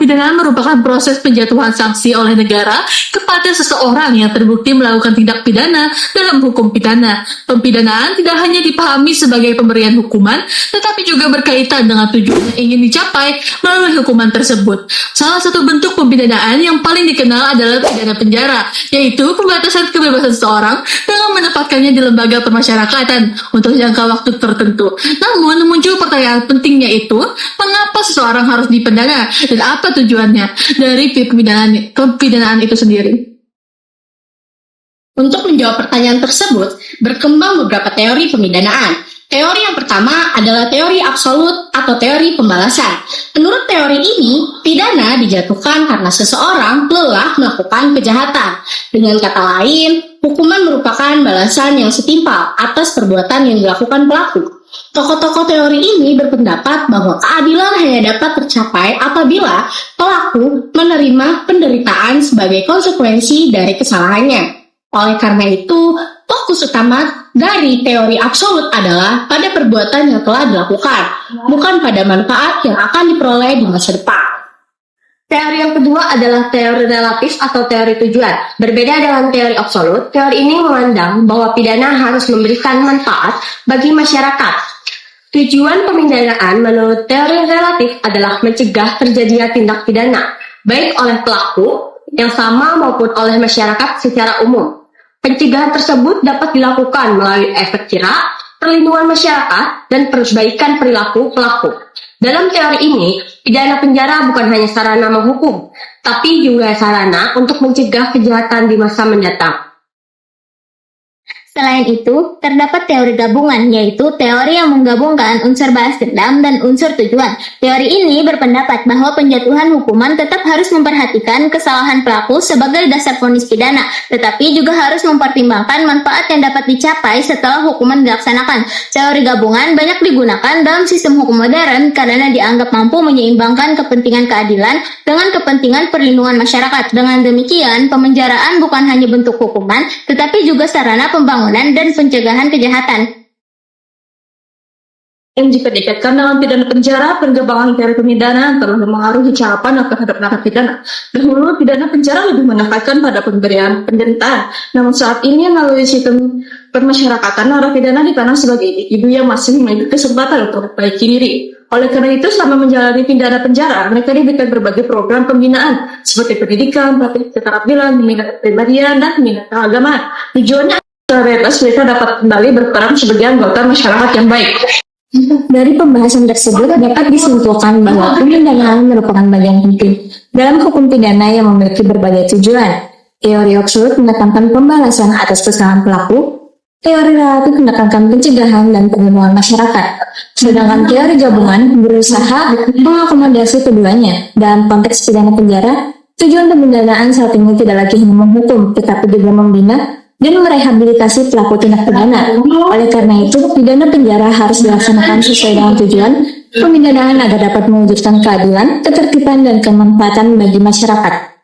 pemidanaan merupakan proses penjatuhan sanksi oleh negara kepada seseorang yang terbukti melakukan tindak pidana dalam hukum pidana. Pemidanaan tidak hanya dipahami sebagai pemberian hukuman, tetapi juga berkaitan dengan tujuan yang ingin dicapai melalui hukuman tersebut. Salah satu bentuk pemidanaan yang paling dikenal adalah pidana penjara, yaitu pembatasan kebebasan seseorang dengan menempatkannya di lembaga pemasyarakatan untuk jangka waktu tertentu. Namun, muncul pertanyaan penting, yaitu mengapa seseorang harus dipidana dan apa tujuannya dari pemidanaan itu sendiri. Untuk menjawab pertanyaan tersebut, berkembang beberapa teori pemidanaan. Teori yang pertama adalah teori absolut atau teori pembalasan. Menurut teori ini, pidana dijatuhkan karena seseorang lelah melakukan kejahatan. Dengan kata lain, hukuman merupakan balasan yang setimpal atas perbuatan yang dilakukan pelaku. Tokoh-tokoh teori ini berpendapat bahwa keadilan hanya dapat tercapai apabila pelaku menerima penderitaan sebagai konsekuensi dari kesalahannya. Oleh karena itu, fokus utama dari teori absolut adalah pada perbuatan yang telah dilakukan, bukan pada manfaat yang akan diperoleh di masa depan. Teori yang kedua adalah teori relatif atau teori tujuan. Berbeda dengan teori absolut, teori ini memandang bahwa pidana harus memberikan manfaat bagi masyarakat. Tujuan pemidanaan menurut teori relatif adalah mencegah terjadinya tindak pidana, baik oleh pelaku yang sama maupun oleh masyarakat secara umum. Pencegahan tersebut dapat dilakukan melalui efek jerak, perlindungan masyarakat, dan perbaikan perilaku pelaku. Dalam teori ini, pidana penjara bukan hanya sarana menghukum, tapi juga sarana untuk mencegah kejahatan di masa mendatang. Selain itu, terdapat teori gabungan, yaitu teori yang menggabungkan unsur balas dendam dan unsur tujuan. Teori ini berpendapat bahwa penjatuhan hukuman tetap harus memperhatikan kesalahan pelaku sebagai dasar vonis pidana, tetapi juga harus mempertimbangkan manfaat yang dapat dicapai setelah hukuman dilaksanakan. Teori gabungan banyak digunakan dalam sistem hukum modern karena dianggap mampu menyeimbangkan kepentingan keadilan dengan kepentingan perlindungan masyarakat. Dengan demikian, pemenjaraan bukan hanya bentuk hukuman, tetapi juga sarana pembangunan dan pencegahan kejahatan. Yang jika dikaitkan dengan pidana penjara, perkembangan teori pemidanaan telah mempengaruhi cara pandang terhadap narapidana. Dahulu, pidana penjara lebih menekankan pada pemberian penderitaan. Namun saat ini, melalui sistem permasyarakatan, narapidana dipandang sebagai individu yang masih memiliki kesempatan untuk memperbaiki diri. Oleh karena itu, selama menjalani pidana penjara, mereka diberikan berbagai program pembinaan, seperti pendidikan, pelatihan keterampilan, pembinaan kepribadian, dan pembinaan keagamaan. Tujuannya realitas mereka dapat kembali berperan sebagai anggota masyarakat yang baik. Dari pembahasan tersebut dapat disimpulkan bahwa pemidanaan merupakan bagian penting dalam hukum pidana yang memiliki berbagai tujuan. Teori absolut menekankan pembalasan atas kesalahan pelaku, teori relatif menekankan pencegahan dan perlindungan masyarakat, sedangkan teori gabungan berusaha mengakomodasi keduanya. Dalam konteks pidana penjara, tujuan pemidanaan saat ini tidak lagi hanya menghukum, tetapi juga membina dan merehabilitasi pelaku tindak pidana. Oleh karena itu, pidana penjara harus dilaksanakan sesuai dengan tujuan pemidanaan agar dapat mewujudkan keadilan, ketertiban, dan kemanfaatan bagi masyarakat.